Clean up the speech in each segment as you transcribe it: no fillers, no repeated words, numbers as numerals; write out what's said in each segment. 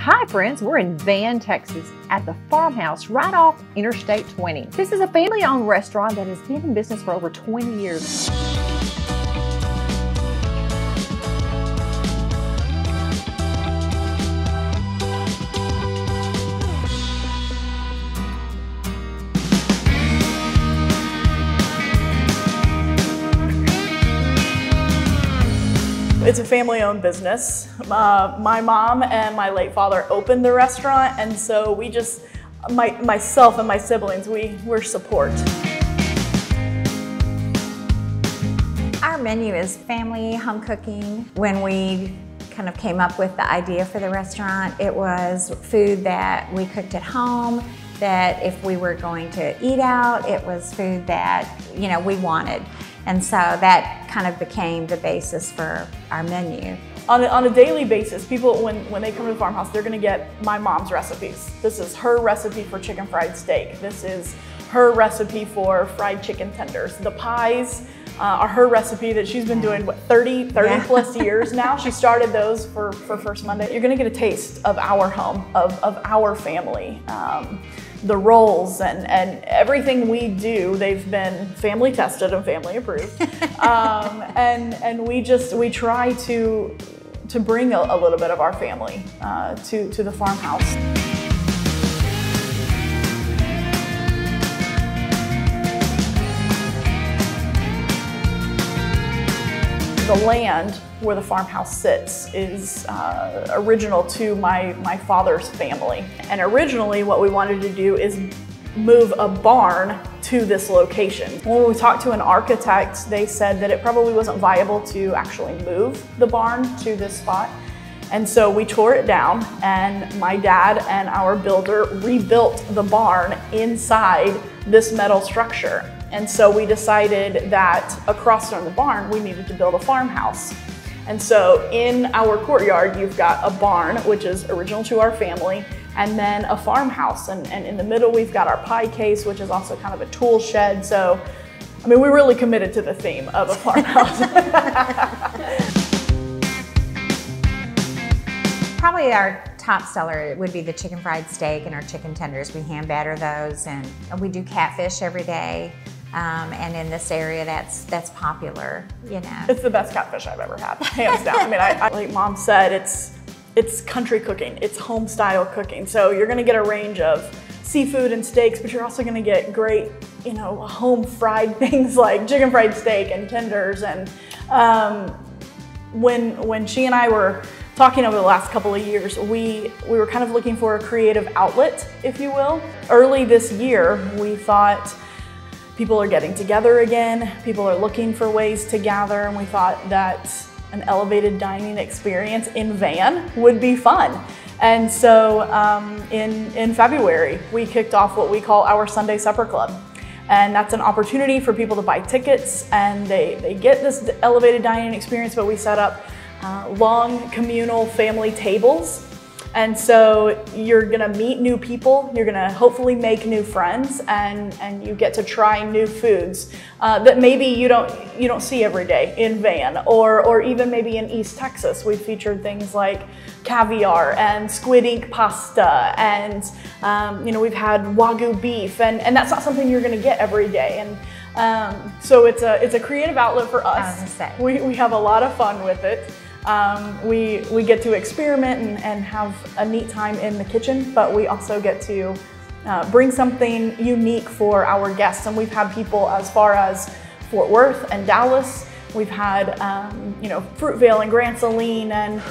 Hi friends, we're in Van, Texas at the Farmhouse right off Interstate 20. This is a family-owned restaurant that has been in business for over 20 years. It's a family-owned business. My mom and my late father opened the restaurant, and so we just, myself and my siblings, we're support. Our menu is family home cooking. When we kind of came up with the idea for the restaurant, it was food that we cooked at home, that if we were going to eat out, it was food that, you know, we wanted. And so that kind of became the basis for our menu. On a daily basis, people, when they come to the farmhouse, they're gonna get my mom's recipes. This is her recipe for chicken fried steak. This is her recipe for fried chicken tenders. The pies are her recipe that she's been doing, what, 30 plus years now. She started those for First Monday. You're gonna get a taste of our home, of our family. The rolls and everything we do, they've been family tested and family approved. And we try to bring a little bit of our family to the farmhouse. The land where the farmhouse sits is original to my father's family. And originally what we wanted to do is move a barn to this location. When we talked to an architect, they said that it probably wasn't viable to actually move the barn to this spot. And so we tore it down, and my dad and our builder rebuilt the barn inside this metal structure. And so we decided that across from the barn, we needed to build a farmhouse. And so in our courtyard, you've got a barn, which is original to our family, and then a farmhouse. And in the middle, we've got our pie case, which is also kind of a tool shed. So, I mean, we're really committed to the theme of a farmhouse. Probably our top seller would be the chicken fried steak and our chicken tenders. We hand batter those, and we do catfish every day. And in this area, that's popular, you know. It's the best catfish I've ever had, hands down. I mean, like Mom said, it's country cooking, it's home style cooking. So you're gonna get a range of seafood and steaks, but you're also gonna get great, you know, home fried things like chicken fried steak and tenders. And when she and I were talking over the last couple of years, we were kind of looking for a creative outlet, if you will. Early this year, we thought, people are getting together again, people are looking for ways to gather, and we thought that an elevated dining experience in Van would be fun. And so in February, we kicked off what we call our Sunday Supper Club. And that's an opportunity for people to buy tickets, and they get this elevated dining experience, but we set up long communal family tables. And so you're gonna meet new people, you're gonna hopefully make new friends, and you get to try new foods that maybe you don't see every day in Van, or even maybe in East Texas. We've featured things like caviar and squid ink pasta, and you know, we've had Wagyu beef, and that's not something you're gonna get every day. And so it's a creative outlet for us. We have a lot of fun with it. We get to experiment and have a neat time in the kitchen, but we also get to bring something unique for our guests. And we've had people as far as Fort Worth and Dallas. We've had you know, Fruitvale and Grand Saline and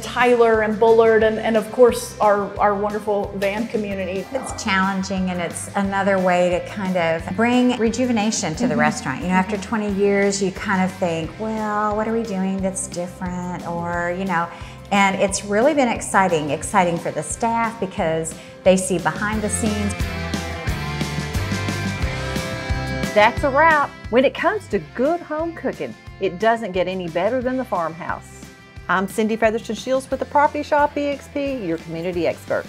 Tyler and Bullard, and of course our wonderful Van community. It's challenging, and it's another way to kind of bring rejuvenation to the restaurant. You know, after 20 years, you kind of think, well, what are we doing that's different, or, you know, and it's really been exciting for the staff because they see behind the scenes. That's a wrap. When it comes to good home cooking, it doesn't get any better than the farmhouse. I'm Cindi Featherston Shields with the Property Shoppe EXP, your community expert.